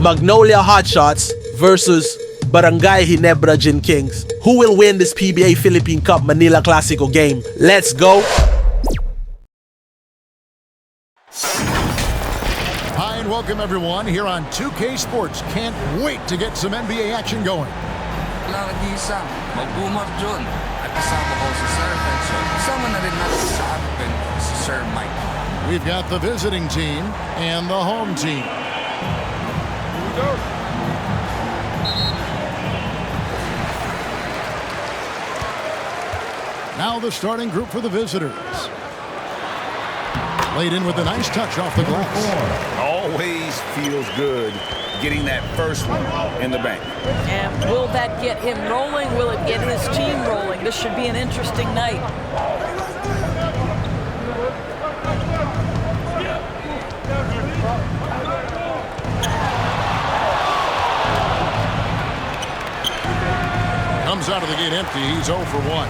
Magnolia HOTSHOTS versus Barangay Ginebra Gin Kings. Who will win this PBA Philippine Cup Manila Clasico game? Let's go! Hi and welcome everyone here on 2K Sports. Can't wait to get some NBA action going. Nag-iisang mag-boomer June at kasama ko si Sir Fenso. Kasama na rin natin sa atin si Sir Mike. We've got the visiting team and the home team. Now the starting group for the visitors. Laid in with a nice touch off the glass. Always feels good getting that first one in the bank. And will that get him rolling? Will it get his team rolling? This should be an interesting night. Comes out of the gate empty. He's 0 for 1.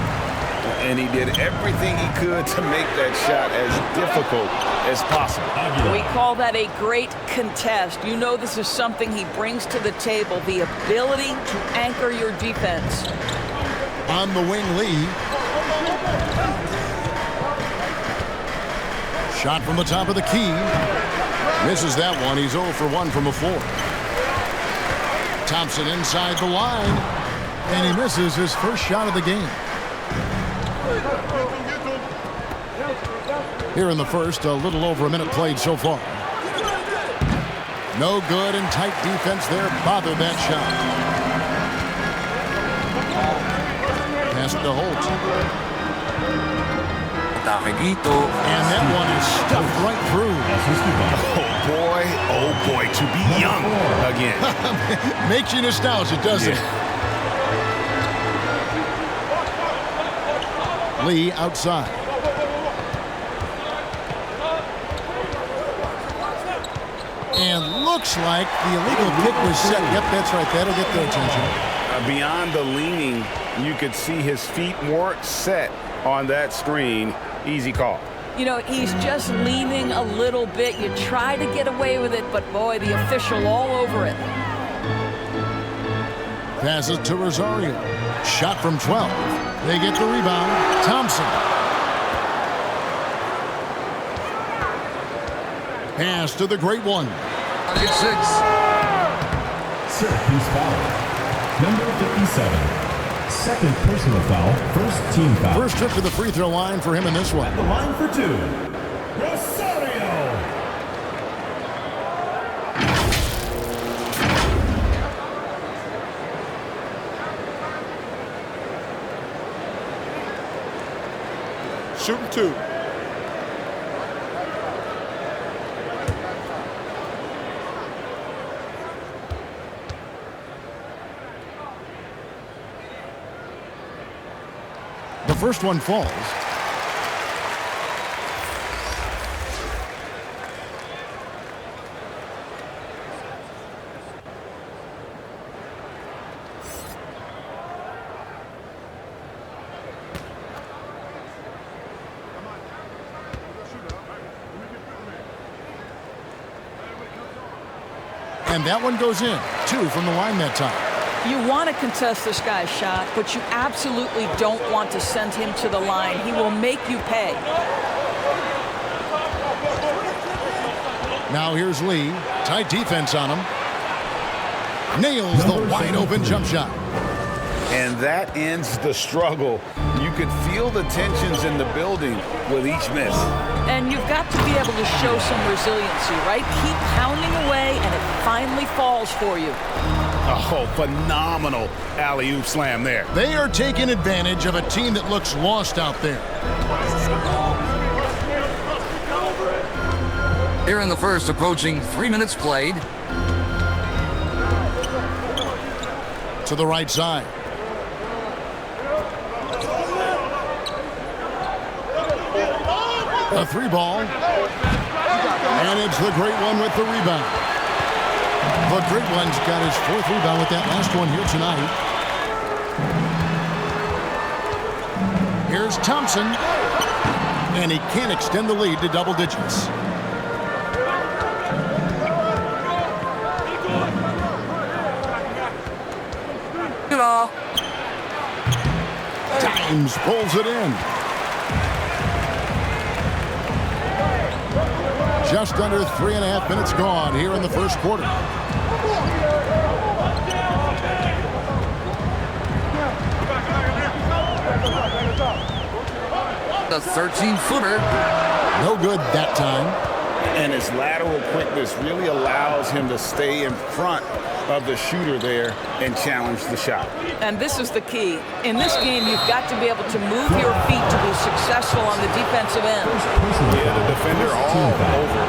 And he did everything he could to make that shot as difficult as possible. We call that a great contest. You know this is something he brings to the table, the ability to anchor your defense. On the wing, Lee. Shot from the top of the key. Misses that one. He's 0 for 1 from the floor. Thompson inside the line. And he misses his first shot of the game. Here in the first, a little over a minute played so far. No good, and tight defense there bothered that shot. Pass to Holt. And that one is stuffed right through. Oh boy, to be young again. Makes you nostalgic, doesn't it? Lee outside. And looks like the illegal kick was set. Yep, that's right. That'll get their attention. Beyond the leaning, you could see his feet weren't set on that screen. Easy call. You know, he's just leaning a little bit. You try to get away with it, but boy, the official all over it. Passes to Rosario. Shot from 12. They get the rebound. Thompson. Pass to the great one. Syracuse foul. Number 57. Second personal foul. First team foul. First trip to the free throw line for him in this one. At the line for 2. Rosario. Shooting 2. The first one falls. And that one goes in. 2 from the line that time. You want to contest this guy's shot, but you absolutely don't want to send him to the line. He will make you pay. Now here's Lee. Tight defense on him. Nails the wide open jump shot. And that ends the struggle. You could feel the tensions in the building with each miss. And you've got to be able to show some resiliency, right? Keep pounding away, and it finally falls for you. Oh, phenomenal alley-oop slam there. They are taking advantage of a team that looks lost out there. Here in the first, approaching 3 minutes played. To the right side. A 3-ball. And it's the great one with the rebound. The great one's got his 4th rebound with that last one here tonight. Here's Thompson. And he can't extend the lead to double digits. Dimes pulls it in. Just under 3.5 minutes gone here in the first quarter. The 13-footer. No good that time. And his lateral quickness really allows him to stay in front of the shooter there and challenge the shot. And this is the key. In this game, you've got to be able to move your feet to be successful on the defensive end. Yeah, the defender all over.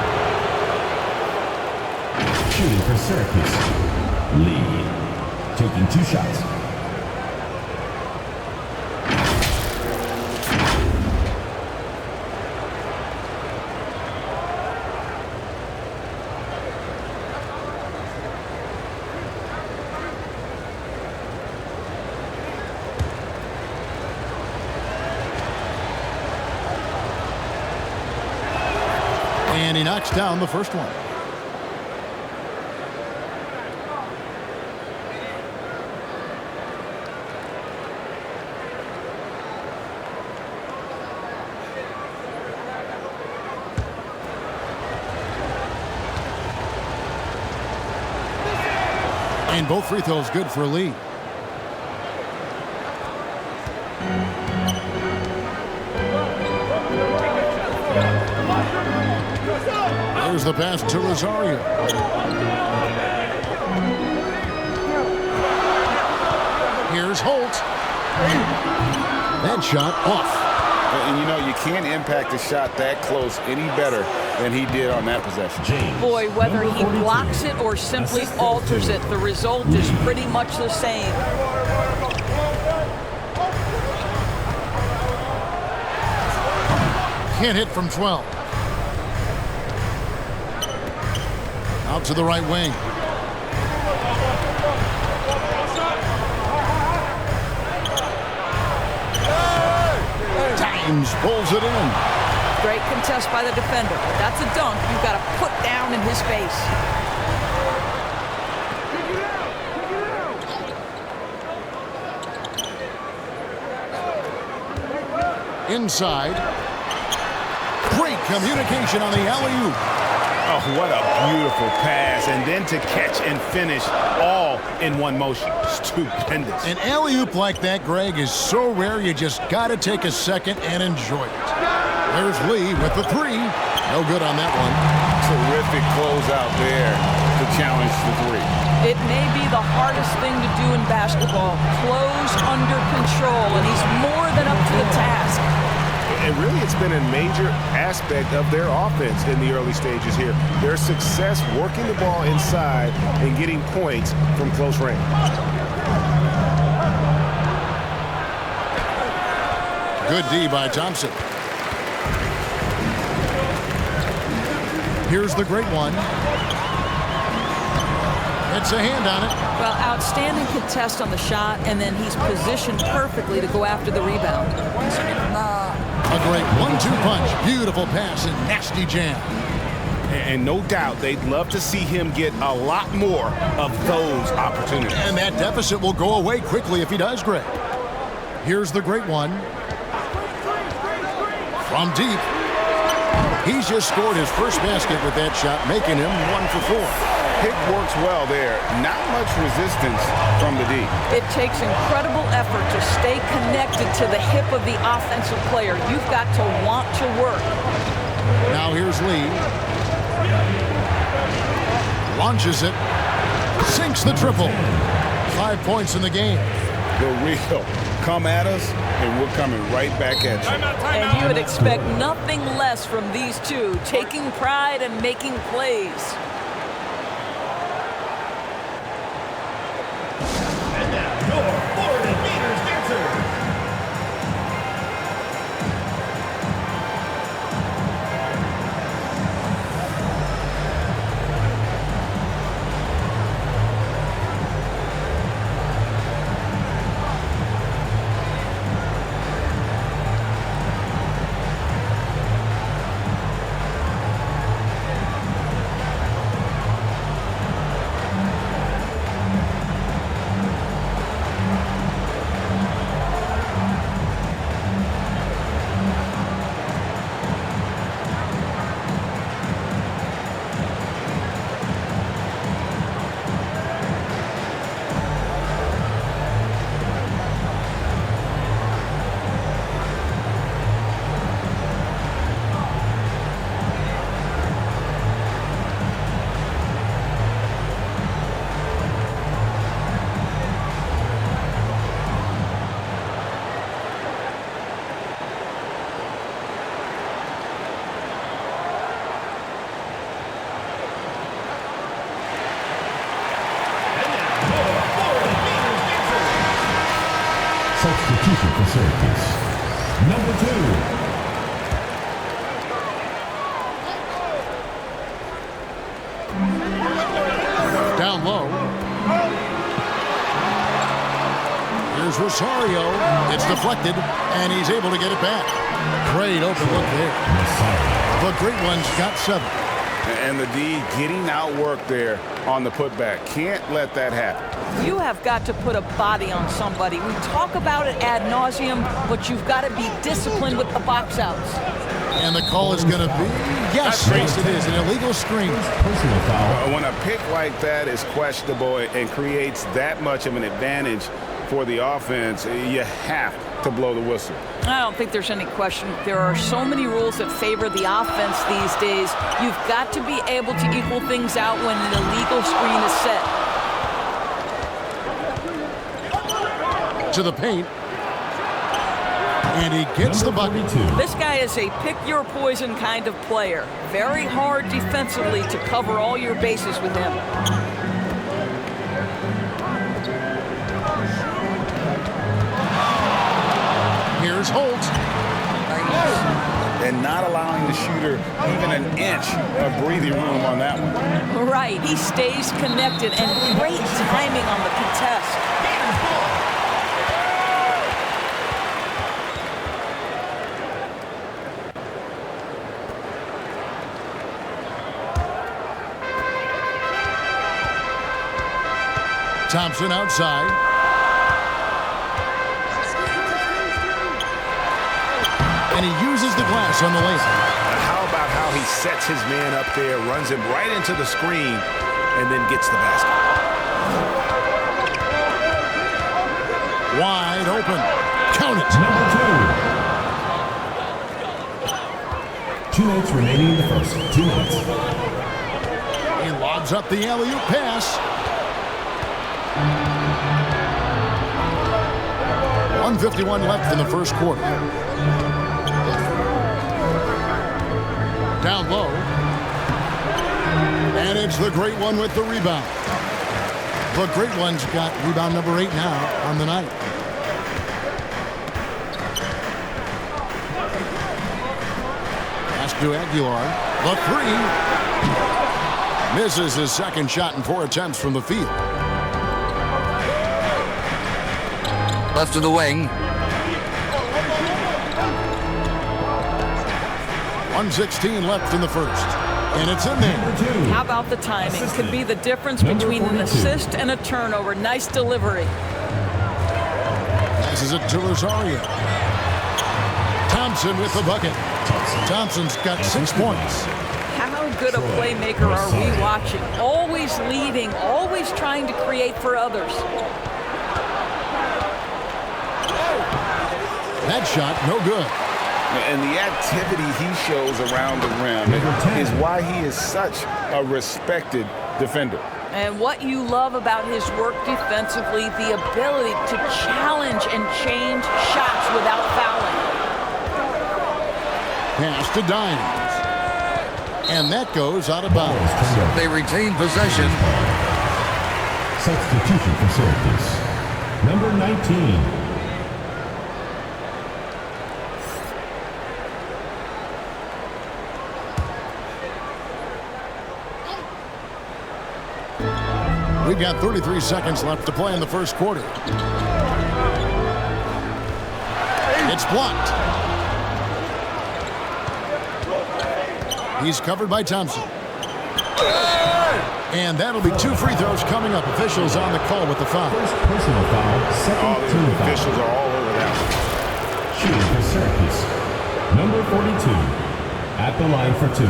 Shooting for Syracuse. Lee taking 2 shots. And he knocks down the first one. And both free throws good for Lee. There's the pass to Rosario. Here's Holt. That shot off. And you know, you can't impact the shot that close any better than he did on that possession. James, Boy, whether he number 42. blocks it or simply alters it, the result is pretty much the same. Can't hit from 12. Out to the right wing. Dimes pulls it in. Great contest by the defender. That's a dunk you've got to put down in his face. Inside. Great communication on the alley-oop. Oh, what a beautiful pass. And then to catch and finish all in one motion. Stupendous. An alley-oop like that, Greg, is so rare you just got to take a second and enjoy it. There's Lee with the 3. No good on that one. Terrific closeout there to challenge the 3. It may be the hardest thing to do in basketball. Close under control, and he's more than up to the task. And really, it's been a major aspect of their offense in the early stages here. Their success working the ball inside and getting points from close range. Good D by Thompson. Here's the great one. It's a hand on it. Well, outstanding contest on the shot, and then he's positioned perfectly to go after the rebound. A great 1-2 punch. Beautiful pass and nasty jam. And no doubt they'd love to see him get a lot more of those opportunities. And that deficit will go away quickly if he does, Greg. Here's the great one. From deep. He's just scored his first basket with that shot, making him 1 for 4. Pick works well there. Not much resistance from the D. It takes incredible effort to stay connected to the hip of the offensive player. You've got to want to work. Now here's Lee. Launches it. Sinks the triple. 5 points in the game. The real. Come at us, and we're coming right back at you. And you would expect nothing less from these two, taking pride and making plays. And now, your Florida Gators dancer. Substitution for Syracuse. Number 2. Down low. Here's Rosario. It's deflected, and he's able to get it back. Great open look there. The great one's got 7. And the D getting outworked there on the putback. Can't let that happen. You have got to put a body on somebody. We talk about it ad nauseum, but you've got to be disciplined with the box outs. And the call is going to be, yes, it is, an illegal screen. Personal foul. When a pick like that is questionable and creates that much of an advantage for the offense, you have to blow the whistle. I don't think there's any question. There are so many rules that favor the offense these days. You've got to be able to equal things out when an illegal screen is set. To the paint. And he gets the bucket. This guy is a pick-your-poison kind of player. Very hard defensively to cover all your bases with him. Here's Holt. And not allowing the shooter even an inch of breathing room on that one. Right, he stays connected and great timing on the contest. Thompson outside. And he uses the glass on the layup. How about how he sets his man up there, runs him right into the screen, and then gets the basket. Wide open. Count it. Number 2. 2 minutes remaining in the first. 2 minutes. He lobs up the alley-oop pass. 1:51 left in the first quarter. Down low. And it's the great one with the rebound. The great one's got rebound number 8 now on the night. Pass to Aguilar. The 3. Misses his second shot in 4 attempts from the field. Left to the wing. 1:16 left in the first. And it's in there. How about the timing? Could be the difference between an assist and a turnover. Nice delivery. Passes it to Rosario. Thompson with the bucket. Thompson's got 6 points. How good a playmaker are we watching? Always leading, always trying to create for others. That shot, no good. And the activity he shows around the rim is why he is such a respected defender. And what you love about his work defensively, the ability to challenge and change shots without fouling. Pass to Dines. And that goes out of bounds. They retain possession. Substitution for Syracuse. Number 19. We've got 33 seconds left to play in the first quarter. It's blocked. He's covered by Thompson. And that'll be 2 free throws coming up. Officials on the call with the foul. First personal foul, second team foul. Officials are all over that. Shooting for Syracuse. Number 42. At the line for 2.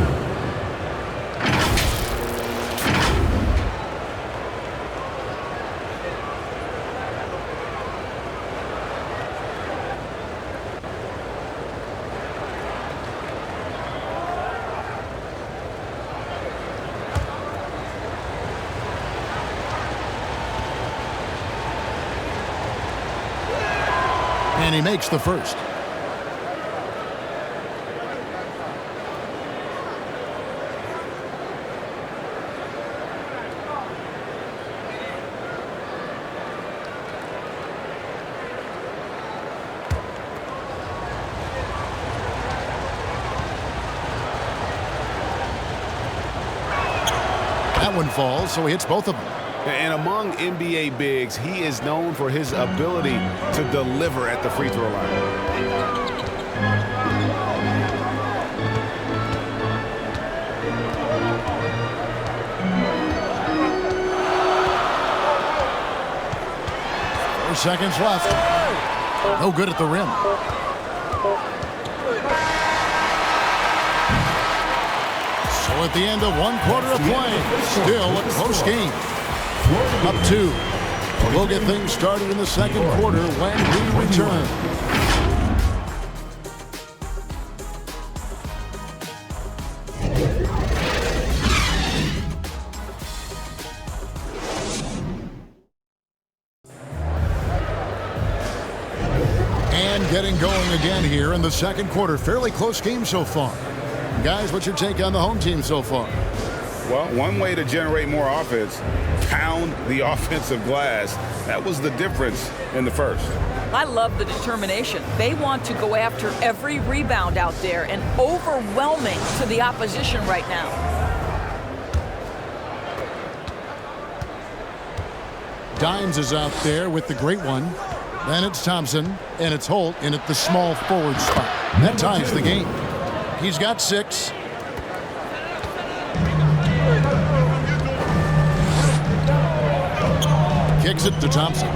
And he makes the first. that one falls, so he hits both of them. And among NBA bigs, he is known for his ability to deliver at the free throw line. Seconds left. No good at the rim. So at the end of 1 quarter of play, still a close game. Up 2. We'll get things started in the second quarter when we return. Getting going again here in the second quarter. Fairly close game so far. Guys, what's your take on the home team so far? Well, one way to generate more offense, pound the offensive glass. That was the difference in the first. I love the determination. They want to go after every rebound out there and overwhelming to the opposition right now. Dimes is out there with the great one. Then it's Thompson, and it's Holt in at the small forward spot. That ties the game. He's got 6. Kicks it to Thompson.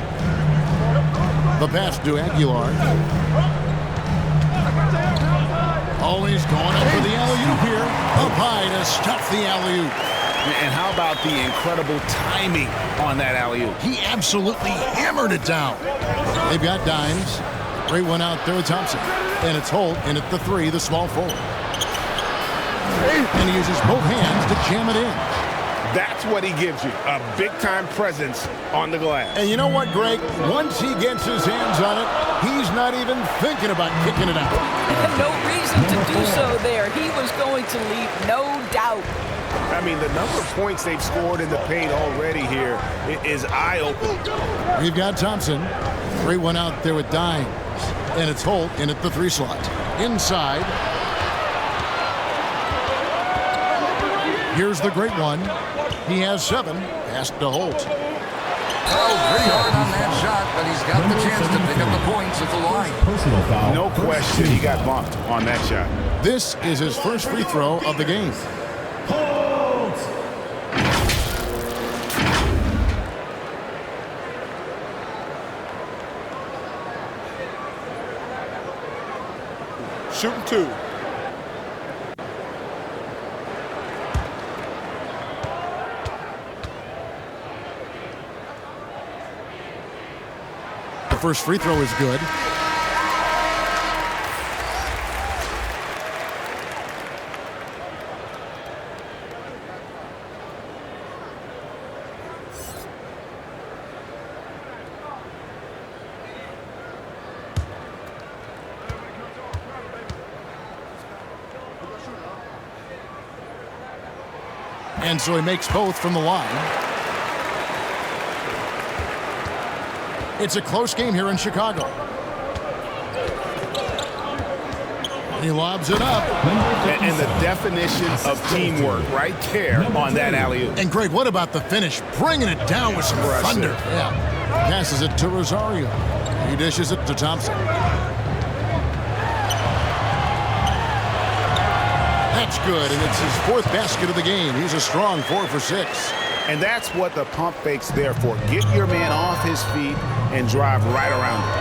The pass to Aguilar. Oh, he's going up for the alley-oop here. Up high to stuff the alley-oop. And how about the incredible timing on that alley-oop? He absolutely hammered it down. They've got Dimes. Great one out there with Thompson. And it's Holt in at the 3, the small forward. And he uses both hands to jam it in. That's what he gives you, a big-time presence on the glass. And you know what, Greg? Once he gets his hands on it, he's not even thinking about kicking it out. No reason to do so there. He was going to leave, no doubt. I mean, the number of points they've scored in the paint already here is eye-opening. We've got Thompson. Great one out there with Dimes. And it's Holt in at the 3 slot. Inside. Here's the great one. He has 7. Pass to Holt. Oh, pretty hard on that shot, but he's got the chance to pick up the points at the line. Personal foul. No question he got bumped on that shot. This is his first free throw of the game. Shooting 2. The first free throw is good. And so he makes both from the line. It's a close game here in Chicago. He lobs it up. And the definition of teamwork right there on that alley-oop. And Greg, what about the finish? Bringing it down with some thunder. Yeah. Passes it to Rosario. He dishes it to Thompson. That's good, and it's his 4th basket of the game. He's a strong 4 for 6. And that's what the pump fake's there for. Get your man off his feet and drive right around him.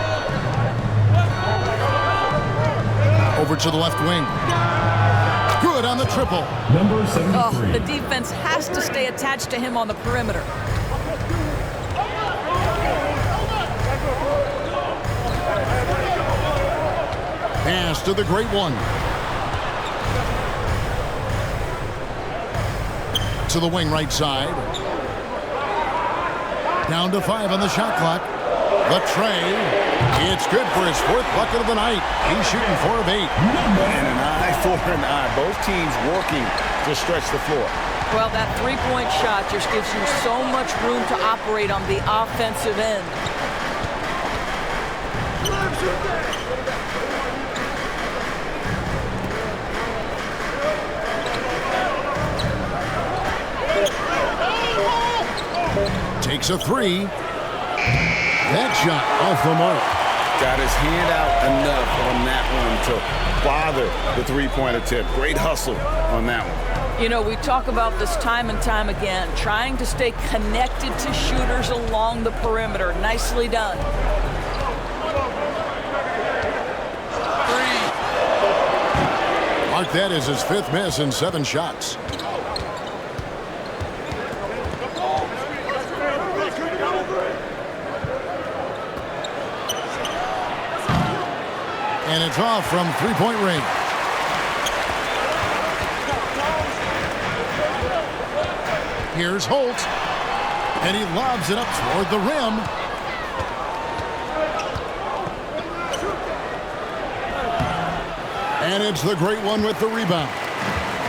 Over to the left wing. Good on the triple. Number 73. Oh, the defense has to stay attached to him on the perimeter. Pass to the great one. To the wing right side. Down to 5 on the shot clock. The tray. It's good for his 4th bucket of the night. He's shooting 4 of 8. And an eye for an eye. Both teams working to stretch the floor. Well, that 3-point shot just gives you so much room to operate on the offensive end. Makes a three. That shot off the mark. Got his hand out enough on that one to bother the three-point attempt. Great hustle on that one. You know, we talk about this time and time again, trying to stay connected to shooters along the perimeter. Nicely done. Mark that as his 5th miss in 7 shots. And it's off from three-point range. Here's Holt. And he lobs it up toward the rim. And it's the great one with the rebound.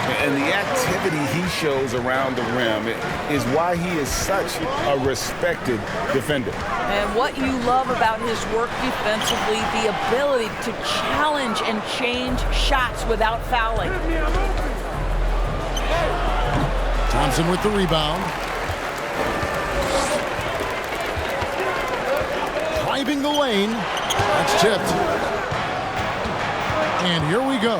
And the activity he shows around the rim is why he is such a respected defender. And what you love about his work defensively, the ability to challenge and change shots without fouling. Thompson with the rebound. Driving the lane. That's tipped. And here we go.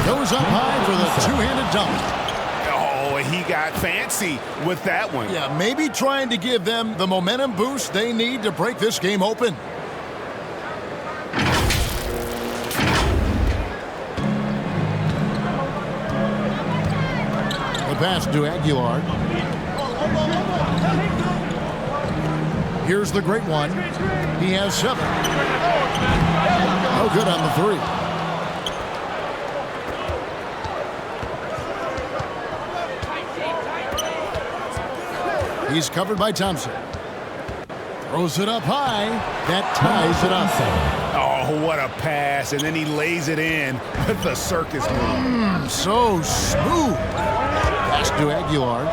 Goes up high for the two-handed dunk. Oh, he got fancy with that one. Yeah, maybe trying to give them the momentum boost they need to break this game open. The pass to Aguilar. Here's the great one. He has 7. No good on the 3. He's covered by Thompson. Throws it up high. That ties it up. Oh, what a pass. And then he lays it in with the circus move. So smooth. Pass to Aguilar.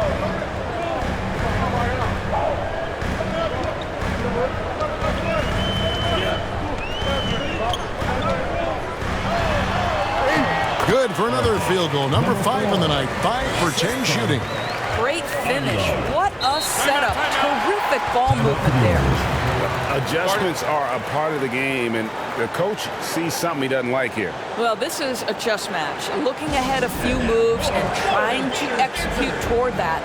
Good for another field goal. Number 5 in the night. 5 for 10 shooting. Great finish. What a setup. Terrific ball movement there. Adjustments are a part of the game, and the coach sees something he doesn't like here. Well, this is a chess match. Looking ahead a few moves and trying to execute toward that.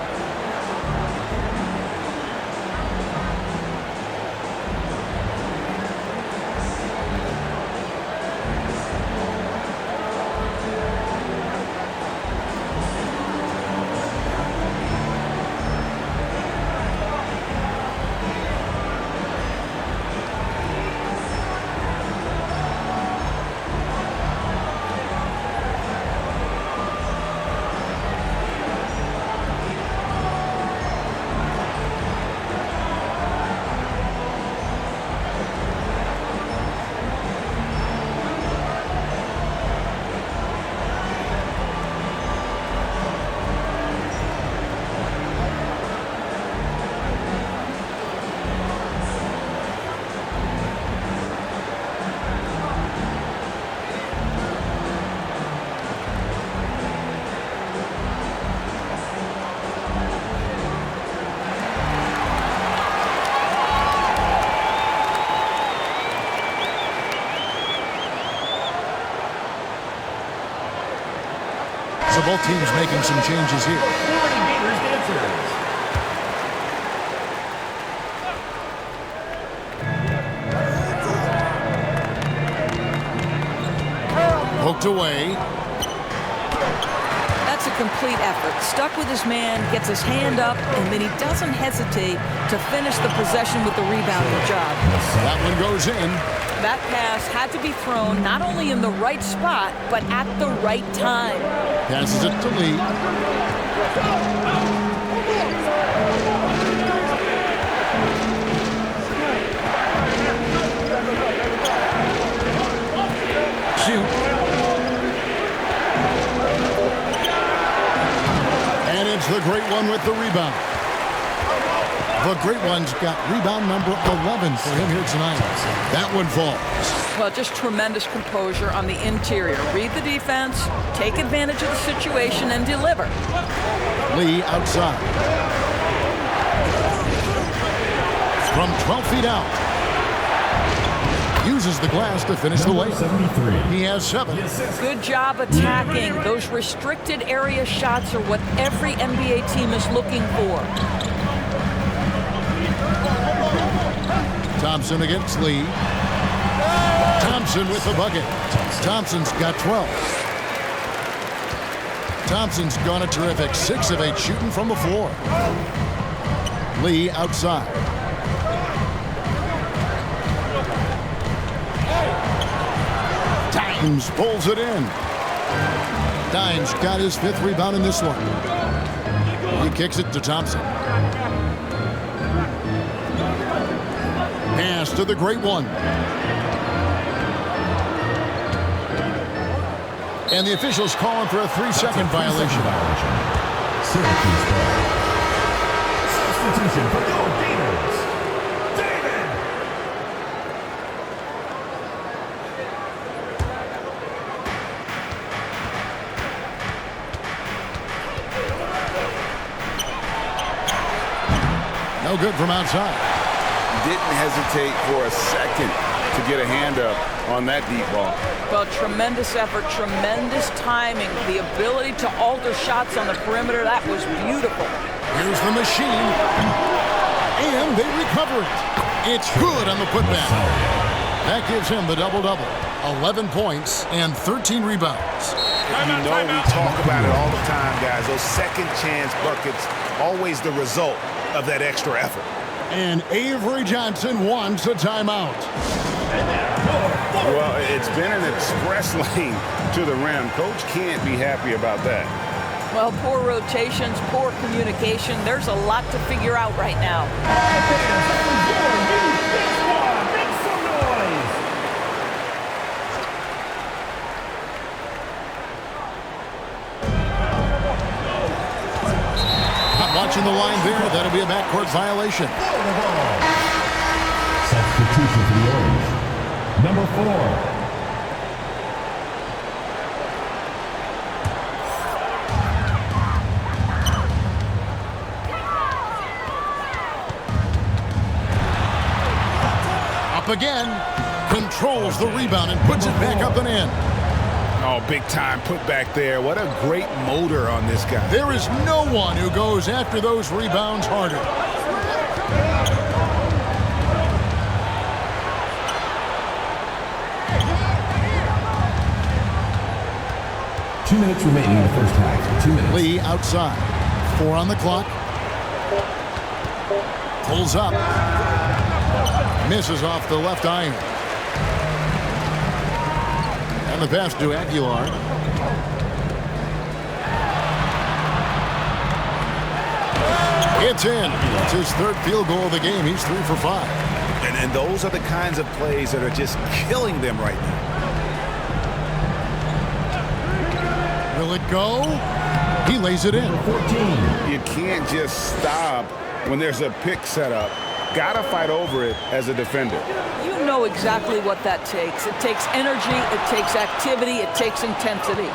So both teams making some changes here. Poked away. That's a complete effort. Stuck with his man, gets his hand up, and then he doesn't hesitate to finish the possession with the rebounding job. That one goes in. That pass had to be thrown not only in the right spot, but at the right time. Passes it to Lee. Shoot. And it's the great one with the rebound. The great one's got rebound number 11 for him here tonight. That one falls. Well, just tremendous composure on the interior. Read the defense, take advantage of the situation, and deliver. Lee outside. from 12 feet out. Uses the glass to finish the lane. 73. He has 7. Good job attacking. Those restricted area shots are what every NBA team is looking for. Thompson against Lee. Thompson with the bucket. Thompson's got 12. Thompson's gone a terrific 6 of 8 shooting from the floor. Lee outside. Dimes pulls it in. Dimes got his 5th rebound in this one. He kicks it to Thompson. Pass to the great one. And the officials calling for a 3-second violation. Syracuse ball. Substitution for your Gators. David. No good from outside. Didn't hesitate for a second to get a hand up on that deep ball. Well, tremendous effort, tremendous timing, the ability to alter shots on the perimeter. That was beautiful. Here's the machine. And they recover it. It's good on the putback. That gives him the double-double. 11 points and 13 rebounds. You know we talk about it all the time, guys. Those second chance buckets, always the result of that extra effort. And Avery Johnson wants a timeout. Well, it's been an express lane to the rim. Coach can't be happy about that. Well, poor rotations, poor communication. There's a lot to figure out right now. Not watching the line there. That'll be a backcourt violation. Substitution for the Orange. Number 4. Again, controls the rebound and puts it back up and in. Oh, big time put back there. What a great motor on this guy. There is no one who goes after those rebounds harder. Two minutes remaining in the first half. 2 minutes. Lee outside. 4 on the clock. Pulls up. Misses off the left iron. And the pass to Aguilar. It's in. It's his 3rd field goal of the game. He's 3 for 5. And those are the kinds of plays that are just killing them right now. Will it go? He lays it in. 14. You can't just stop when there's a pick set up. Gotta fight over it as a defender. You know exactly what that takes. It takes energy, it takes activity, it takes intensity.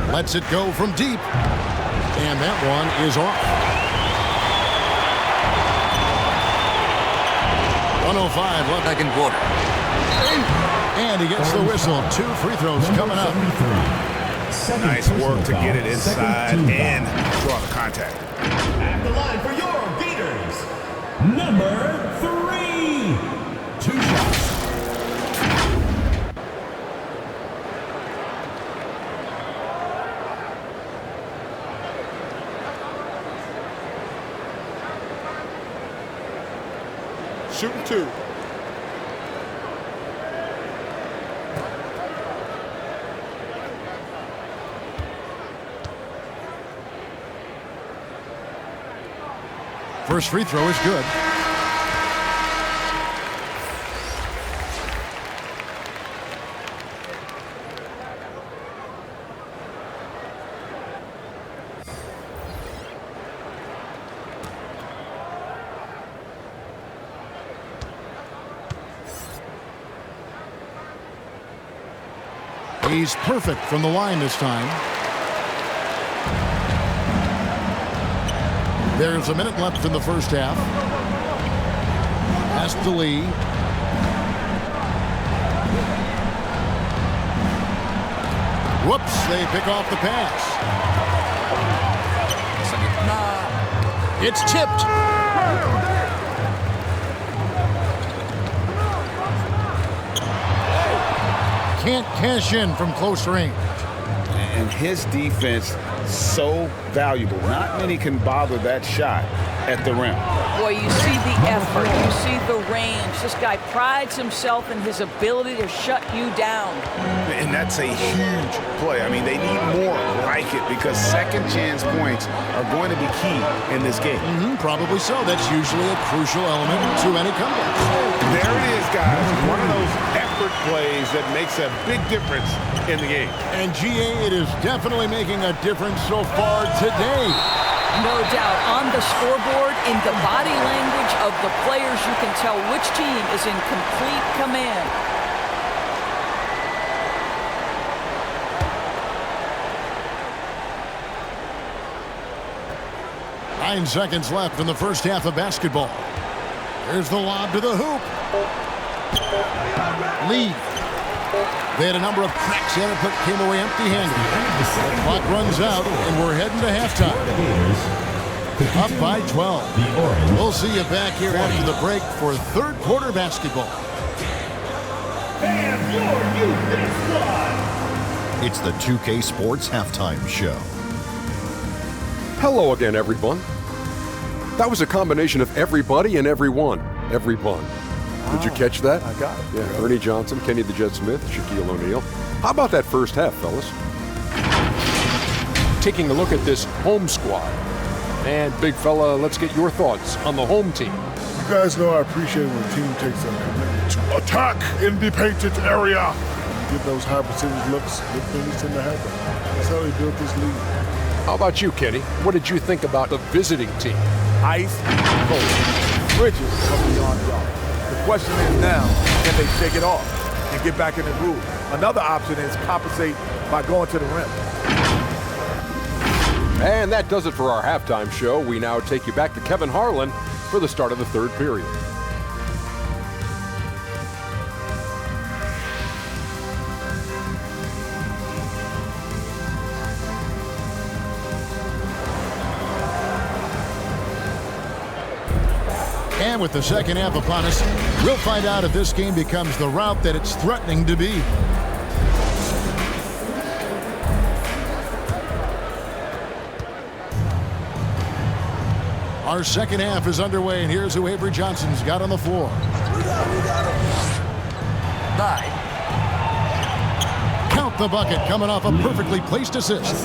Lets it go from deep. And that one is off. 1:05 left. Second quarter. And he gets the whistle. 2 free throws coming up. Nice work to get it inside and draw the contact. At the line for your Gators. Number 3. 2 shots. Shooting 2. First free throw is good. He's perfect from the line this time. There's a minute left in the first half. Pass to Lee. Whoops, they pick off the pass. Sa gitna. It's tipped. Can't cash in from close range. And his defense so valuable. Not many can bother that shot at the rim. Boy, you see the effort, you see the range. This guy prides himself in his ability to shut you down. And that's a huge play. I mean, they need more like it because second chance points are going to be key in this game. Probably so. That's usually a crucial element to any comeback. There it is, guys. One of those effort plays that makes a big difference in the game. And GA, it is definitely making a difference so far today. No doubt. On the scoreboard, in the body language of the players, you can tell which team is in complete command. Nine seconds left in the first half of basketball. There's the lob to the hoop. Lead. They had a number of cracks in it, but came away empty-handed. The clock runs out, and we're heading to halftime. Up by 12. We'll see you back here after the break for third quarter basketball. It's the 2K Sports Halftime Show. Hello again, everyone. That was a combination of everybody and everyone. Everyone. Did you catch that? I got it. Yeah, Ernie Johnson, Kenny the Jet Smith, Shaquille O'Neal. How about that first half, fellas? Taking a look at this home squad. And big fella, let's get your thoughts on the home team. You guys know I appreciate when a team takes a commitment to attack in the painted area. Get those high percentage looks, good things tend to happen. That's how they built this league. How about you, Kenny? What did you think about the visiting team? Ice cold. Bridges are beyond y'all. The question is now, can they shake it off and get back in the groove? Another option is compensate by going to the rim. And that does it for our halftime show. We now take you back to Kevin Harlan for the start of the third period. And with the second half upon us, we'll find out if this game becomes the route that it's threatening to be. Our second half is underway, and here's who Avery Johnson's got on the floor. Count the bucket, coming off a perfectly placed assist.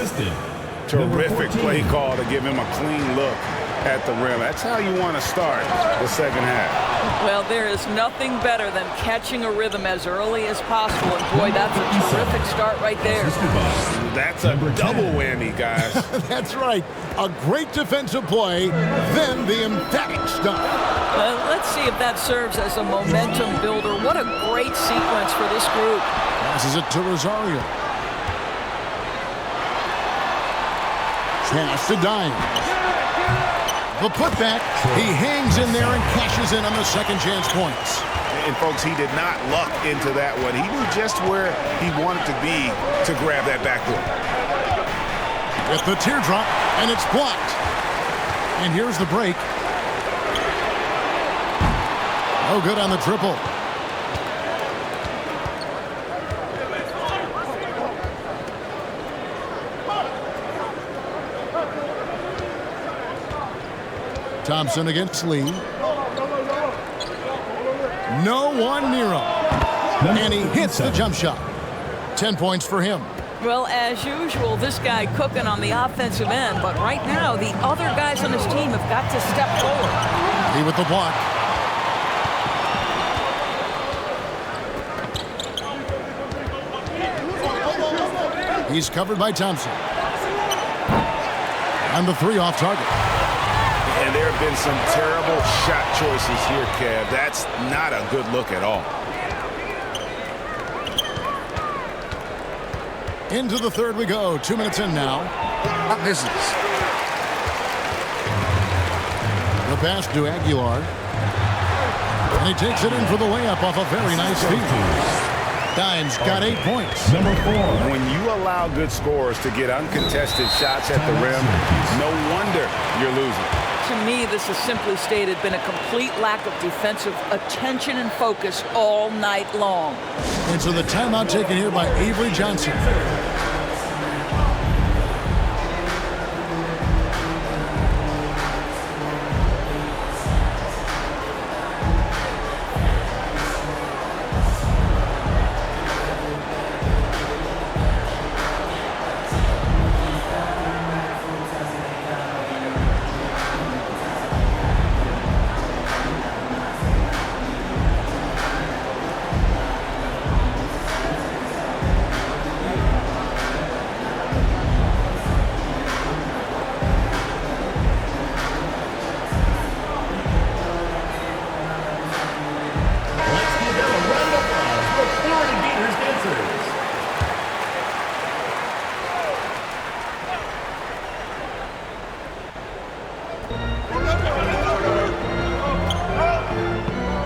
Terrific play call to give him a clean look at the rim. That's how you want to start the second half. Well, there is nothing better than catching a rhythm as early as possible. And boy, that's a terrific start right there. That's a double whammy, guys. That's right. A great defensive play, then the emphatic stuff. Let's see if that serves as a momentum builder. What a great sequence for this group. Passes it to Rosario. Pass to Dime. The putback, he hangs in there and cashes in on the second chance points. And folks, he did not luck into that one. He knew just where he wanted to be to grab that backboard. With the teardrop, and it's blocked. And here's the break. No good on the triple. Thompson against Lee. No one near him. And he hits the jump shot. 10 points for him. Well, as usual, this guy cooking on the offensive end. But right now, the other guys on his team have got to step forward. Lee with the block. He's covered by Thompson. And the three off target. And there have been some terrible shot choices here, Kev. That's not a good look at all. Into the third we go. 2 minutes in now. This is The pass to Aguilar. And he takes it in for the layup off a very nice feed. Dimes got 8 points. Number 4. When you allow good scorers to get uncontested shots at the rim, no wonder you're losing. To me, this has simply stated been a complete lack of defensive attention and focus all night long. And so the timeout taken here by Avery Johnson.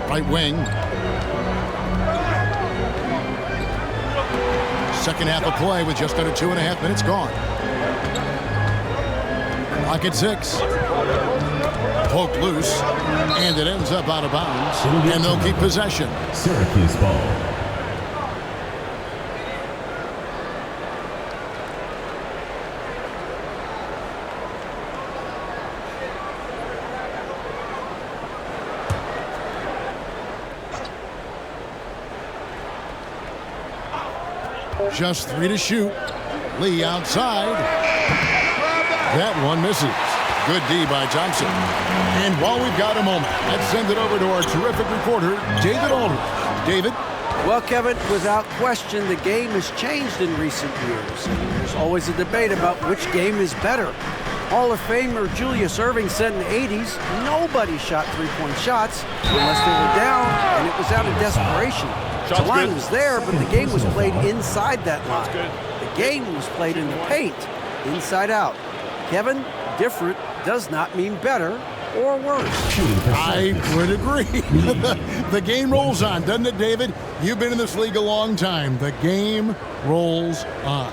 Right wing. Second half of play with just under 2.5 minutes gone. Clock at 6. Poked loose, and it ends up out of bounds, and they'll keep possession. Syracuse ball. Just 3 to shoot. Lee outside. That one misses. Good D by Johnson. And while we've got a moment, let's send it over to our terrific reporter, David Aldridge. David? Well, Kevin, without question, the game has changed in recent years. There's always a debate about which game is better. Hall of Famer Julius Erving said in the 80s, nobody shot three-point shots unless they were down, and it was out of desperation. The line was there, but the game was played inside that line. The game was played in the paint, inside out. Kevin, different does not mean better or worse. I would agree. The game rolls on, doesn't it, David? You've been in this league a long time. The game rolls on.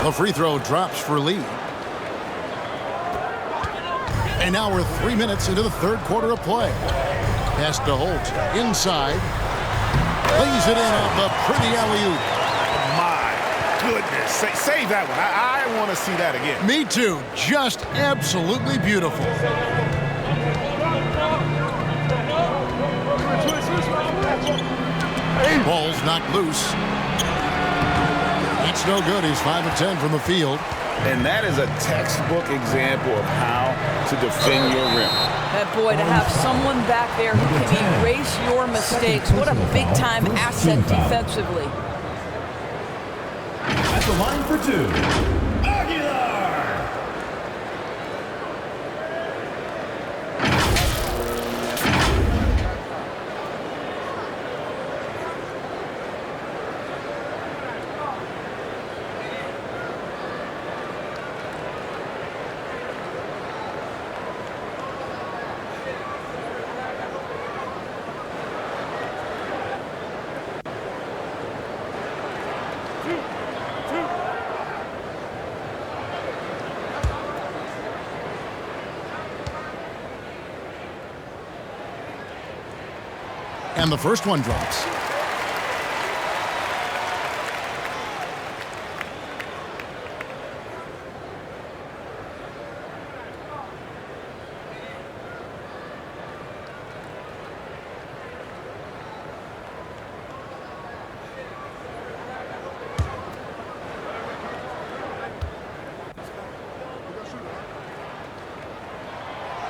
The free throw drops for Lee. And now we're 3 minutes into the third quarter of play. Pass to Holt. Inside. Lays it in off a pretty alley-oop. My goodness. Save that one. I want to see that again. Me too. Just absolutely beautiful. Ball's knocked loose. It's no good. He's 5 of 10 from the field. And that is a textbook example of how to defend your rim. And boy, to have someone back there who can erase your mistakes, what a big-time asset defensively. At the line for 2, Aguilar. And the first one drops.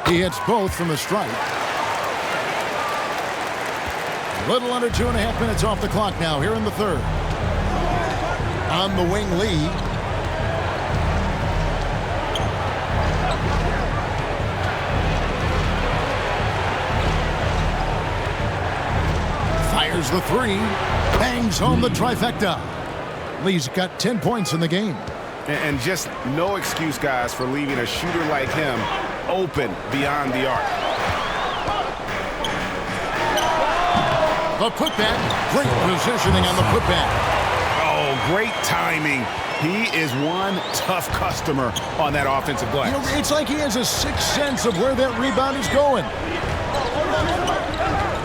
He hits both from the stripe. Little under 2.5 minutes off the clock now here in the third. On the wing, Lee. Fires the three. Bangs home the trifecta. Lee's got 10 points in the game. And just no excuse, guys, for leaving a shooter like him open beyond the arc. The putback. Great positioning on the putback. Oh, great timing. He is one tough customer on that offensive glass. You know, it's like he has a sixth sense of where that rebound is going.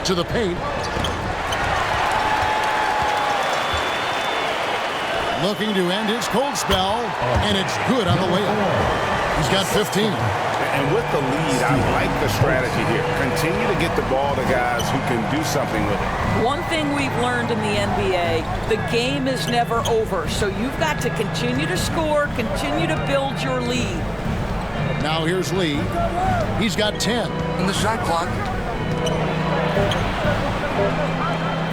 To the paint. Looking to end his cold spell, and it's good on the way up. He's got 15. And with the lead, I like the strategy here. Continue to get the ball to guys who can do something with it. One thing we've learned in the NBA, the game is never over. So you've got to continue to score, continue to build your lead. Now here's Lee. He's got 10. And the shot clock.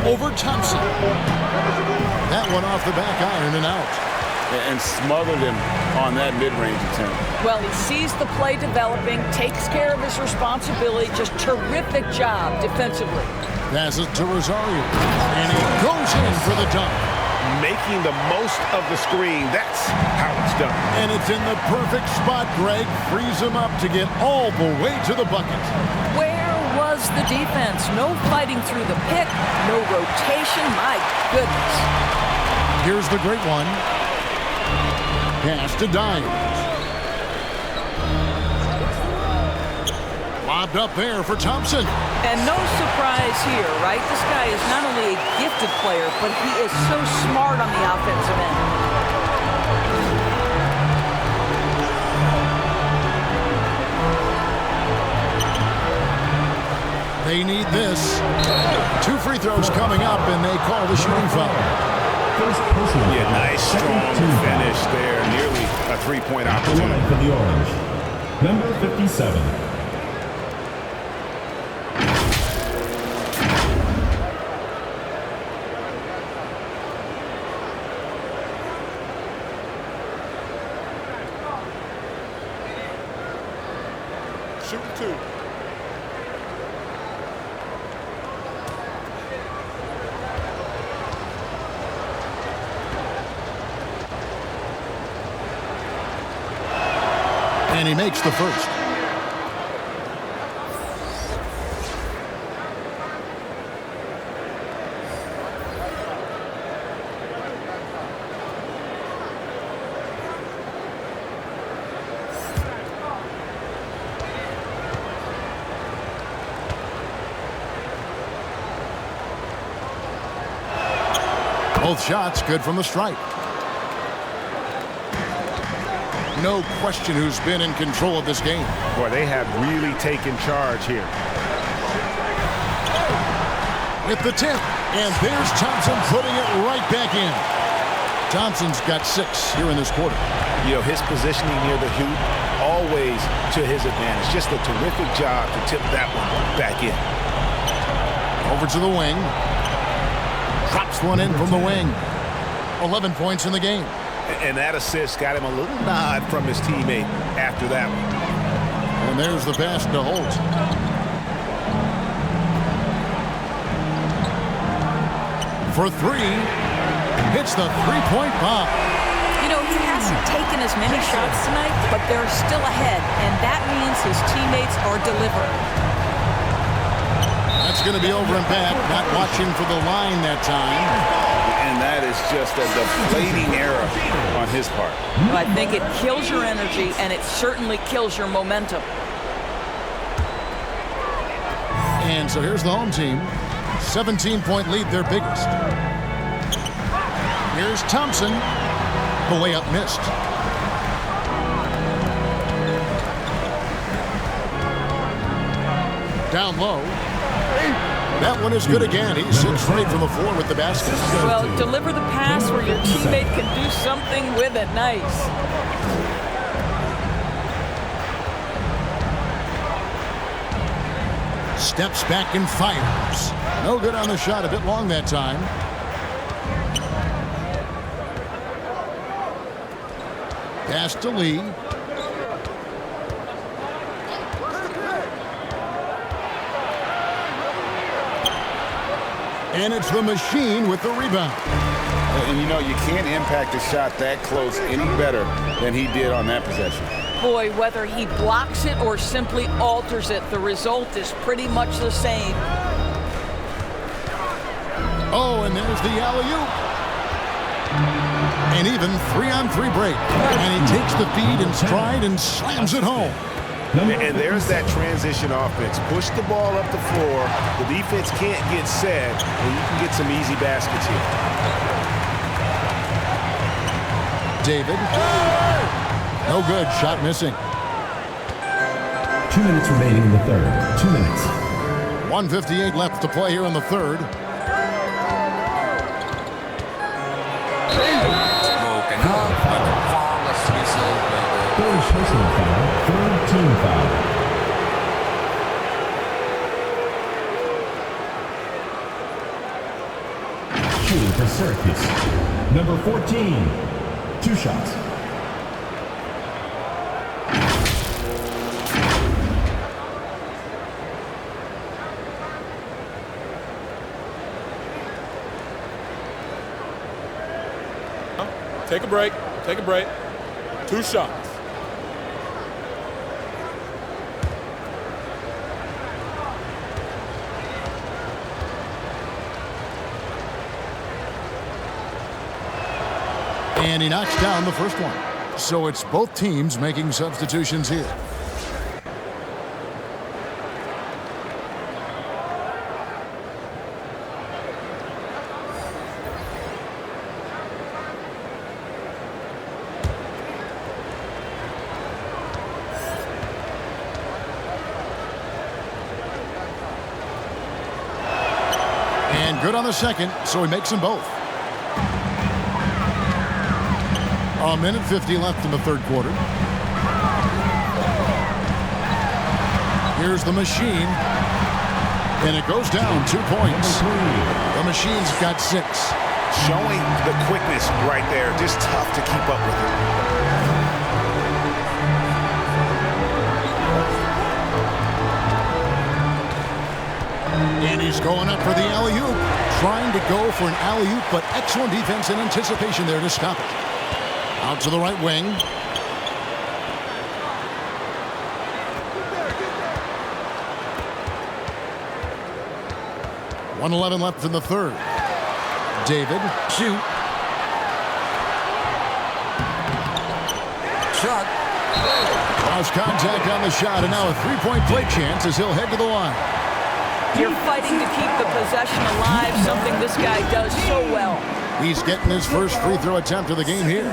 Over Thompson. That one off the back iron and out. And smothered him on that mid-range attempt. Well, he sees the play developing, takes care of his responsibility. Just terrific job defensively. Pass it to Rosario. And he goes in for the dunk. Making the most of the screen. That's how it's done. And it's in the perfect spot, Greg. Frees him up to get all the way to the bucket. Where was the defense? No fighting through the pick, no rotation. My goodness. Here's the great one. Pass to Dimes. Lobbed up there for Thompson. And no surprise here, right? This guy is not only a gifted player, but he is so smart on the offensive end. They need this. 2 free throws coming up, and they call the shooting foul. Yeah, nice, strong finish there. Nearly a three-point opportunity. For the Orange, number 57. Shoot 2. And he makes the first. Both shots good from the stripe. No question who's been in control of this game. Boy, they have really taken charge here. With the tip, and there's Thompson putting it right back in. Thompson's got 6 here in this quarter. You know, his positioning near the hoop, always to his advantage. Just a terrific job to tip that one back in. Over to the wing. Drops one in from the wing. 11 points in the game. And that assist got him a little nod from his teammate after that one. And there's the pass to Holt. For 3. Hits the three-point bomb. You know, he hasn't taken as many shots tonight, but they're still ahead, and that means his teammates are delivering. That's going to be over and back. Not watching for the line that time. And that is just a deflating error on his part. Well, I think it kills your energy, and it certainly kills your momentum. And so here's the home team. 17-point lead, their biggest. Here's Thompson. The layup missed. Down low. That one is good again. He's 6 straight from the floor with the basket. Well, deliver the pass where your teammate can do something with it. Nice. Steps back and fires. No good on the shot. A bit long that time. Pass to Lee. And it's the machine with the rebound. And you know, you can't impact a shot that close any better than he did on that possession. Boy, whether he blocks it or simply alters it, the result is pretty much the same. Oh, and there's the alley-oop. An even 3-on-3 break. And he takes the feed in stride and slams it home. And there's that transition offense. Push the ball up the floor. The defense can't get set, and you can get some easy baskets here. David. No good. Shot missing. 2 minutes remaining in the third. 2 minutes. 1:58 left to play here in the third. Broken up, but the flawless result. Third personal foul. Third team foul. Shooting for Syracuse. Number 14. 2 shots. Take a break. Take a break. 2 shots. And he knocks down the first one. So it's both teams making substitutions here. And good on the second, so he makes them both. 1:50 left in the third quarter. Here's the machine. And it goes down 2 points. The machine's got 6. Showing the quickness right there. Just tough to keep up with it. And he's going up for the alley-oop. Trying to go for an alley-oop, but excellent defense and anticipation there to stop it. Out to the right wing. .111 left in the third. David, shoot. Shot. Lost contact on the shot, and now a three-point play chance as he'll head to the line. You're fighting to keep the possession alive, something this guy does so well. He's getting his first free throw attempt of the game here.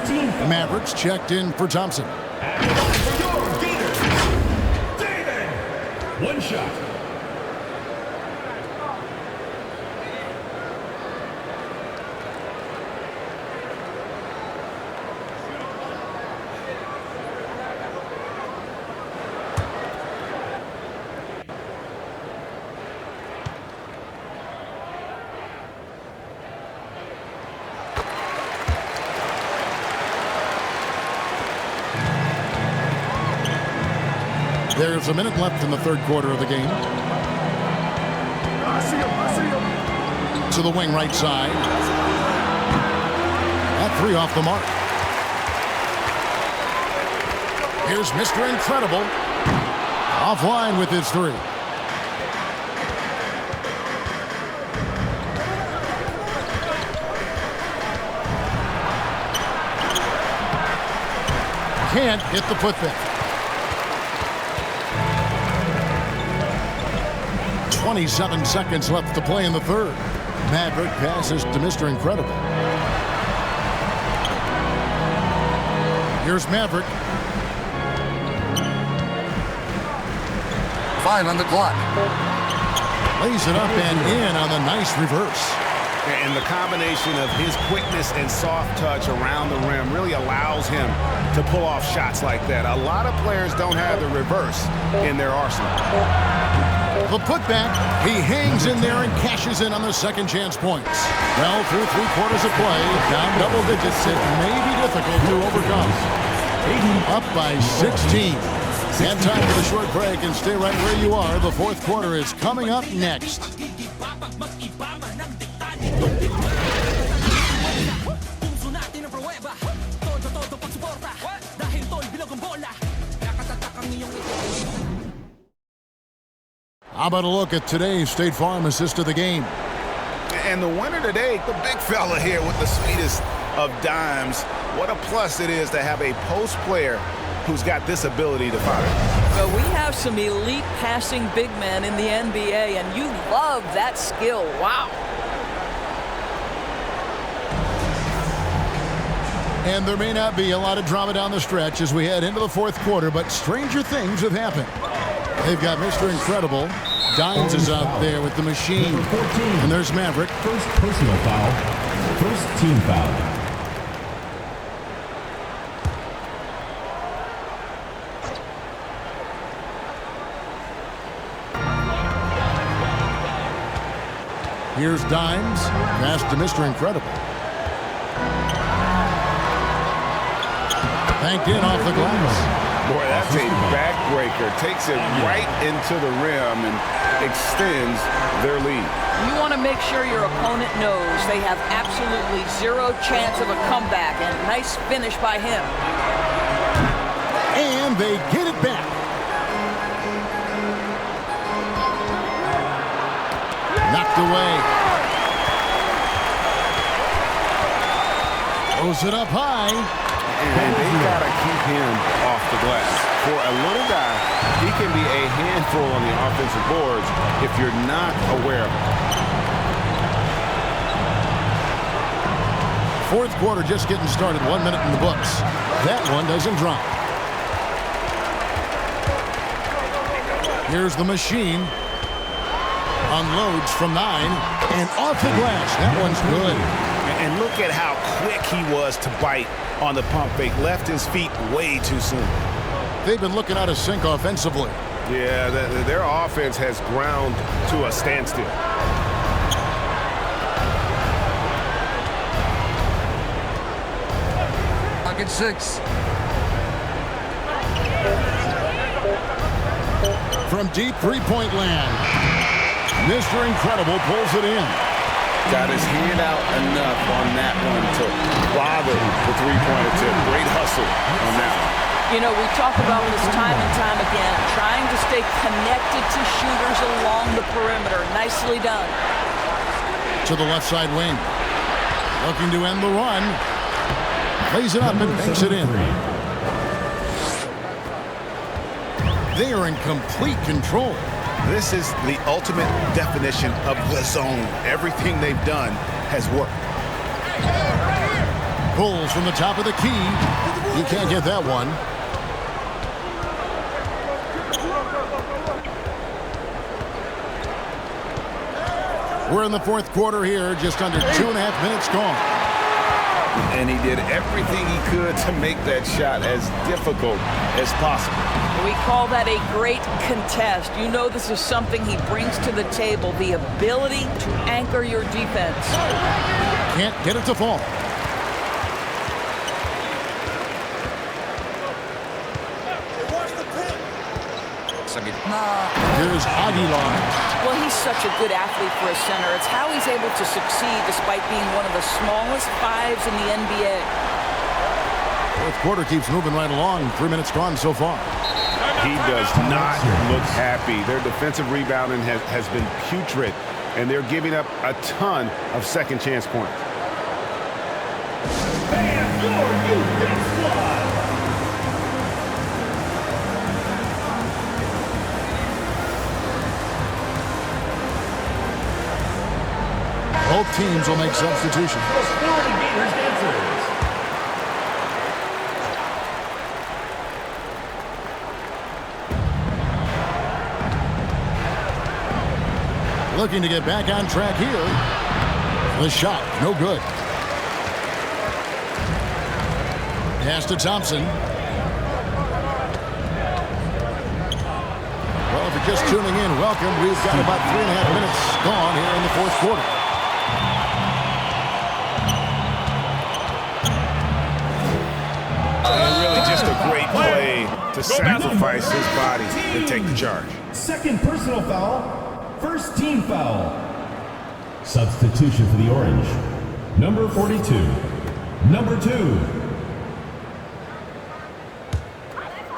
Mavericks checked in for Thompson. David! 1 shot. There's a minute left in the third quarter of the game. To the wing right side. That 3 off the mark. Here's Mr. Incredible. Offline with his 3. Can't hit the putback. 27 seconds left to play in the third. Maverick passes to Mr. Incredible. Here's Maverick. 5 on the clock. Lays it up and in on the nice reverse. And the combination of his quickness and soft touch around the rim really allows him to pull off shots like that. A lot of players don't have the reverse in their arsenal. The putback, he hangs in there and cashes in on the second chance points. Well, through 3 quarters of play, down double digits, it may be difficult to overcome. Up by 16. And time for the short break, and stay right where you are. The fourth quarter is coming up next. How about a look at today's State Farm assist of the game? And the winner today, the big fella here with the sweetest of dimes. What a plus it is to have a post player who's got this ability to fire. Well, we have some elite passing big men in the NBA, and you love that skill. Wow. And there may not be a lot of drama down the stretch as we head into the fourth quarter, but stranger things have happened. They've got Mr. Incredible. Dines is out there with the machine. And there's Maverick. First personal foul. First team foul. Here's Dimes. Pass to Mr. Incredible. Banked in off the glass. Boy, that's a backbreaker. Takes it right into the rim and extends their lead. You want to make sure your opponent knows they have absolutely zero chance of a comeback, and nice finish by him. And they get it back. Knocked away. Throws it up high. And they got to keep him off the glass. For a little guy, he can be a handful on the offensive boards if you're not aware of it. Fourth quarter just getting started. 1 minute in the books. That one doesn't drop. Here's the machine. Unloads from 9 and off the glass. That one's good. And look at how quick he was to bite on the pump fake. Left his feet way too soon. They've been looking out of sync offensively. Yeah, their offense has ground to a standstill. Pocket 6. From deep three-point land, Mr. Incredible pulls it in. Got his hand out enough on that one to bother the three-point attempt. Great hustle on that one. You know, we talk about this time and time again, trying to stay connected to shooters along the perimeter. Nicely done. To the left side wing. Looking to end the run. Plays it up and banks it in. They are in complete control. This is the ultimate definition of the zone. Everything they've done has worked. Pulls from the top of the key. You can't get that one. We're in the fourth quarter here, just under 2.5 minutes gone. And he did everything he could to make that shot as difficult as possible. We call that a great contest. You know this is something he brings to the table, the ability to anchor your defense. Can't get it to fall. Here's Aguilar. Well, he's such a good athlete for a center. It's how he's able to succeed despite being one of the smallest fives in the NBA. Fourth quarter keeps moving right along. 3 minutes gone so far. He does not look happy. Their defensive rebounding has been putrid, and they're giving up a ton of second chance points. Both teams will make substitutions. Looking to get back on track here. The shot, no good. Pass to Thompson. Well, if you're just tuning in, welcome. We've got about 3.5 minutes gone here in the fourth quarter. And really just a great play to sacrifice his body and take the charge. Second personal foul. First team foul. Substitution for the orange. Number 42. Number 2.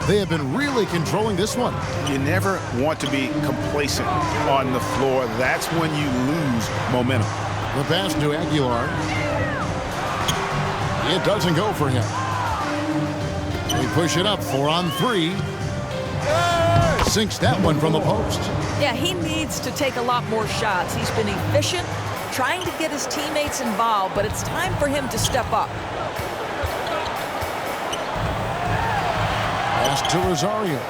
They have been really controlling this one. You never want to be complacent on the floor. That's when you lose momentum. The pass to Aguilar. It doesn't go for him. They push it up 4 on 3. Sinks that one from the post. Yeah, he needs to take a lot more shots. He's been efficient, trying to get his teammates involved, but it's time for him to step up. Pass to Rosario.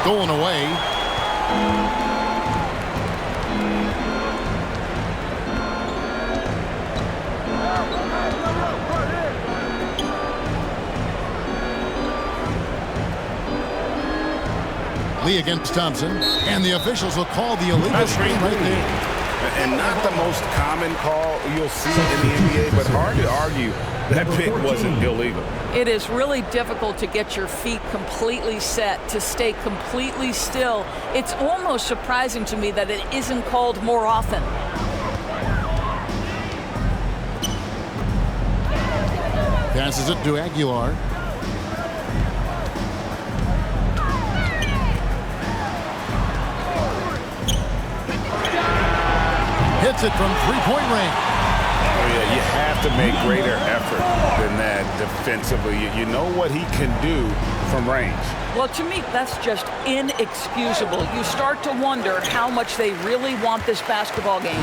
Stolen away. Lee against Thompson, and the officials will call the illegal screen right there. And not the most common call you'll see in the NBA, but hard to argue that pick wasn't illegal. It is really difficult to get your feet completely set, to stay completely still. It's almost surprising to me that it isn't called more often. Passes it to Aguilar. Hits it from three-point range. Oh, yeah, you have to make greater effort than that defensively. You know what he can do from range. Well, to me, that's just inexcusable. You start to wonder how much they really want this basketball game.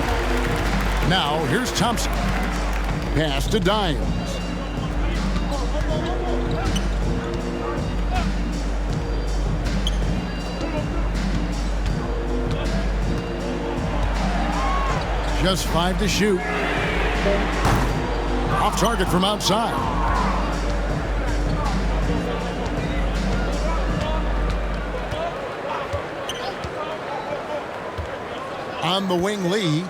Now, here's Thompson. Pass to Dimes. Just 5 to shoot. Off target from outside. On the wing, Lee.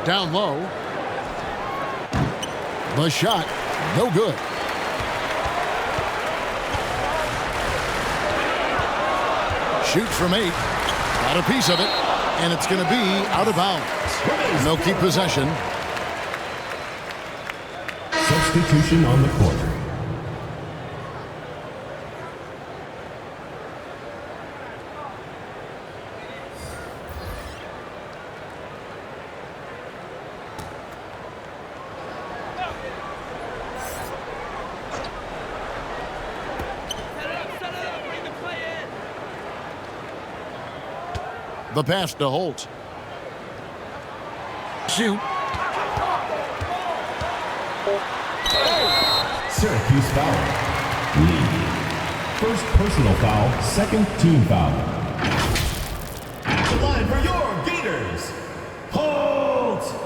Down low. The shot, no good. Shoots from 8. Got a piece of it. And it's going to be out of bounds. They'll keep possession. Substitution on the court. The pass to Holt. Shoot. Syracuse foul. Lee. First personal foul, second team foul. At the line for your Gators, Holt.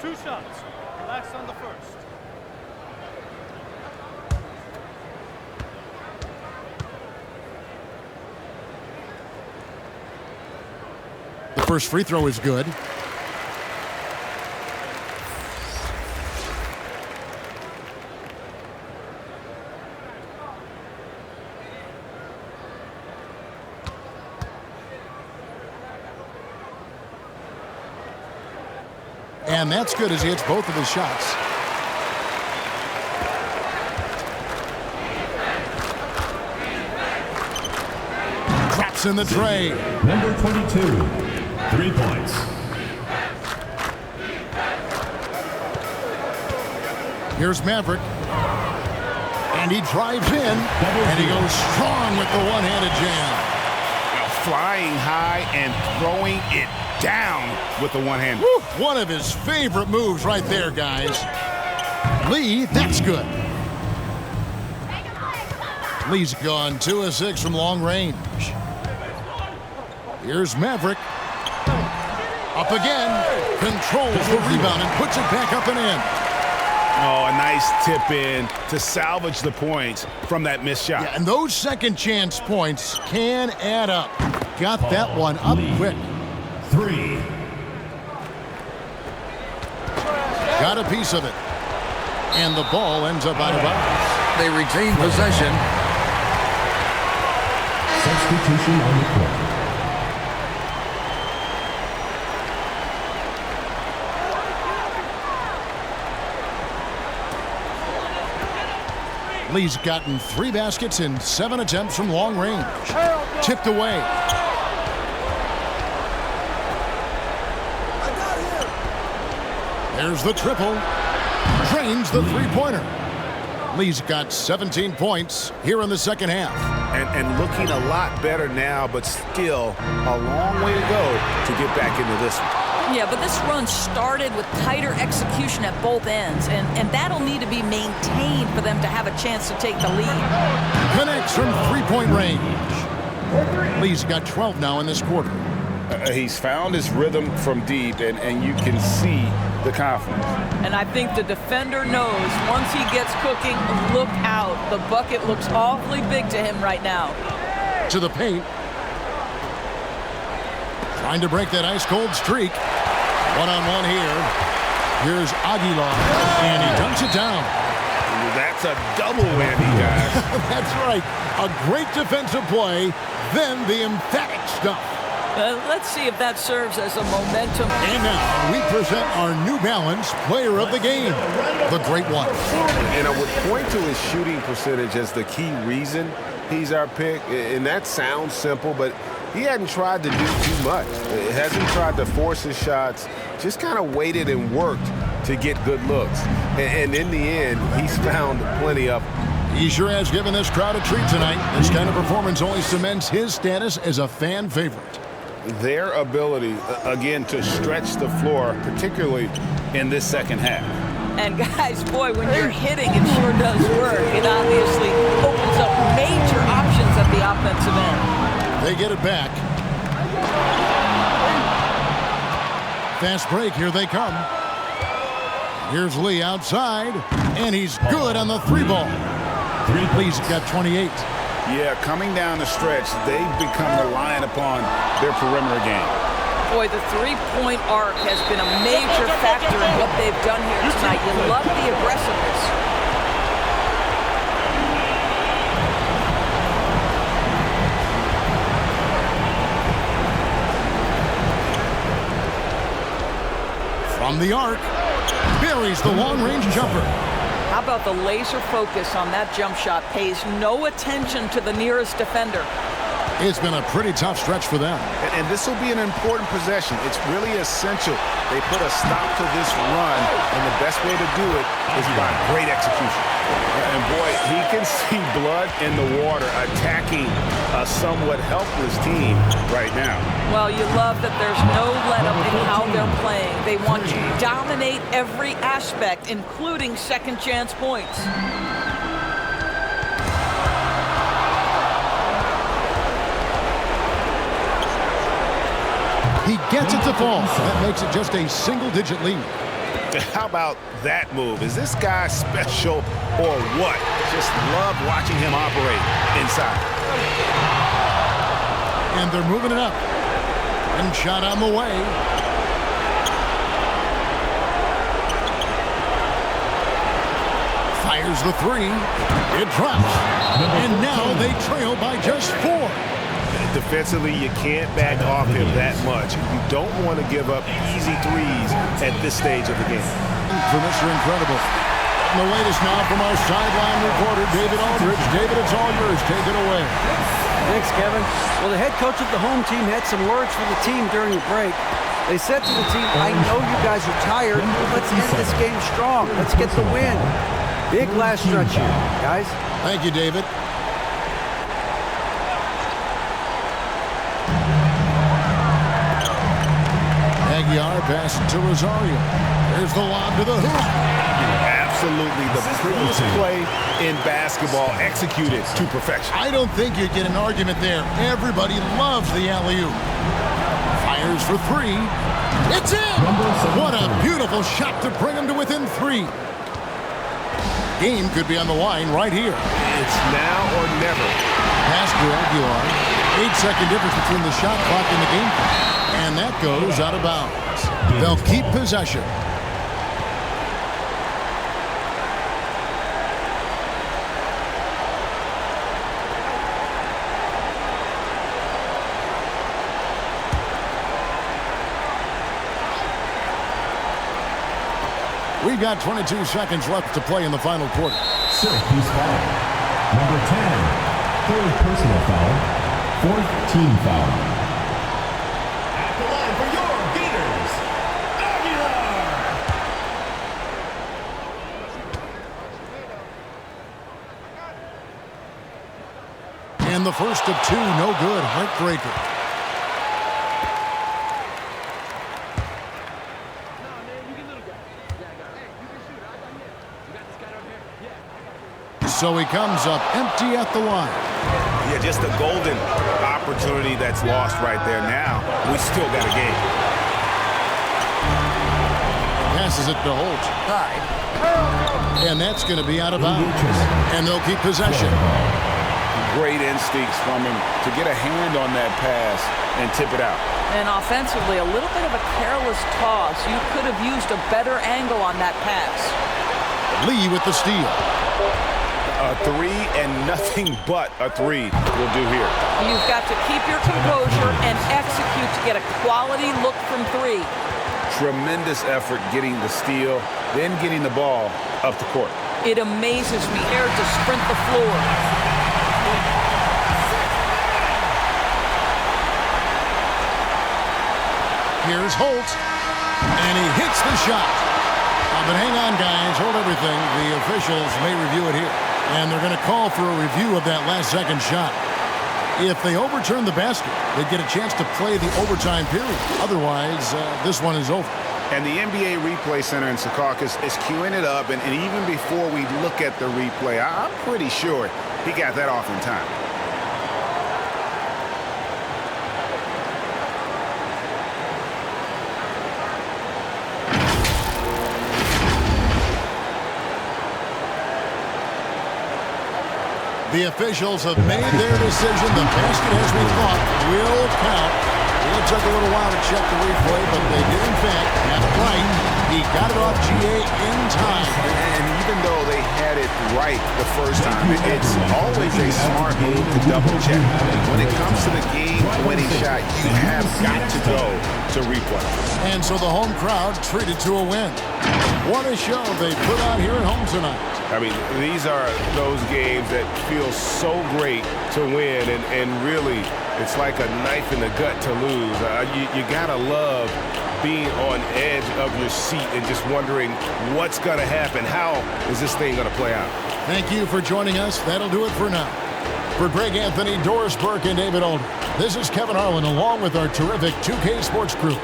Two shots. Relax on the first. The first free throw is good. And that's good as he hits both of his shots. Drops in the tray. Number 22, 3 points. Here's Maverick. And he drives in. And he goes strong with the one-handed jam. Flying high and throwing it down with the one-hand. One of his favorite moves right there, guys. Lee, that's good. Lee's gone 2 of 6 from long range. Here's Maverick. Up again. Controls the rebound and puts it back up and in. Oh, a nice tip in to salvage the points from that missed shot. Yeah, and those second chance points can add up. Got that one up quick. 3. Got a piece of it. And the ball ends up out of bounds. They retain possession. Substitution on the court. Lee's gotten 3 baskets in 7 attempts from long range. Tipped away. There's the triple. Drains the three-pointer. Lee's got 17 points here in the second half. And looking a lot better now, but still a long way to go to get back into this one. Yeah, but this run started with tighter execution at both ends, and that'll need to be maintained for them to have a chance to take the lead. Connects from three-point range. Lee's got 12 now in this quarter. He's found his rhythm from deep, and you can see the confidence. And I think the defender knows once he gets cooking, look out. The bucket looks awfully big to him right now. To the paint. Trying to break that ice-cold streak. One-on-one here. Here's Aguilar, and he dunks it down. That's a double whammy, guys. That's right. A great defensive play, then the emphatic stuff. Let's see if that serves as a momentum. And now we present our New Balance Player of the Game, the Great One. And I would point to his shooting percentage as the key reason he's our pick. And that sounds simple, but he hadn't tried to do too much. He hasn't tried to force his shots, just kind of waited and worked to get good looks. And in the end, he's found plenty of them. He sure has given this crowd a treat tonight. This kind of performance only cements his status as a fan favorite. Their ability, again, to stretch the floor, particularly in this second half. And guys, boy, when you're hitting, it sure does work. It obviously opens up major options at the offensive end. They get it back. Fast break, here they come. Here's Lee outside, and he's good on the 3-ball. Lee's got 28. Yeah, coming down the stretch, they've become reliant upon their perimeter game. Boy, the three-point arc has been a major factor in what they've done here tonight. You love the aggressiveness. From the arc, buries the long-range jumper. How about the laser focus on that jump shot? Pays no attention to the nearest defender. It's been a pretty tough stretch for them. And this will be an important possession. It's really essential they put a stop to this run, and the best way to do it is by great execution. And boy, he can see blood in the water attacking a somewhat helpless team right now. Well, you love that there's no let-up in how they're playing. They want to dominate every aspect, including second chance points. He gets it to fall. That makes it just a single-digit lead. How about that move? Is this guy special or what? Just love watching him operate inside. And they're moving it up. And shot on the way. Fires the 3. It drops. And now they trail by just 4. Defensively, you can't back off him that much. You don't want to give up easy threes at this stage of the game. For Mr. Incredible. And the latest now from our sideline reporter, David Aldridge. David, it's all yours. Take it away. Thanks, Kevin. Well, the head coach of the home team had some words for the team during the break. They said to the team, I know you guys are tired, but let's end this game strong. Let's get the win. Big last stretch here, guys. Thank you, David. Aguilar pass to Rosario. There's the lob to the hoop. Absolutely the prettiest play in basketball, executed to perfection. I don't think you'd get an argument there. Everybody loves the alley-oop. Fires for 3. It's in! What a beautiful shot to bring him to within 3. Game could be on the line right here. It's now or never. Pass to Aguilar. 8-second difference between the shot clock and the game clock. And that goes out of bounds. They'll keep possession. We've got 22 seconds left to play in the final quarter. Syracuse foul. Number 10, third personal foul, fourth team foul. At the line for your Gators, Aguilar. And the first of two, no good. Heartbreaker. So he comes up empty at the line. Yeah, just a golden opportunity that's lost right there. Now, we still got a game. Passes it to Holt. And that's going to be out of bounds. And they'll keep possession. Great instincts from him to get a hand on that pass and tip it out. And offensively, a little bit of a careless toss. You could have used a better angle on that pass. Lee with the steal. A three and nothing but a three will do here. You've got to keep your composure and execute to get a quality look from three. Tremendous effort getting the steal, then getting the ball up the court. It amazes me here to sprint the floor. Here's Holt, and he hits the shot. But hang on, guys. Hold everything. The officials may review it here. And they're going to call for a review of that last-second shot. If they overturn the basket, they get a chance to play the overtime period. Otherwise, this one is over. And the NBA Replay Center in Secaucus is queuing it up. And even before we look at the replay, I'm pretty sure he got that off in time. The officials have made their decision. The basket, as we thought, will count. It took a little while to check the replay, but they did, in fact, have it right. He got it off GA in time. And even though they had it right the first time, it's always a smart move to double check. When it comes to the game-winning shot, you have got to go to replay. And so the home crowd treated to a win. What a show they put on here at home tonight. I mean, these are those games that feel so great to win, and really, it's like a knife in the gut to lose. You gotta love being on edge of your seat and just wondering what's gonna happen. How is this thing gonna play out? Thank you for joining us. That'll do it for now. For Greg Anthony, Doris Burke, and David Alder, this is Kevin Harlan along with our terrific 2K Sports crew.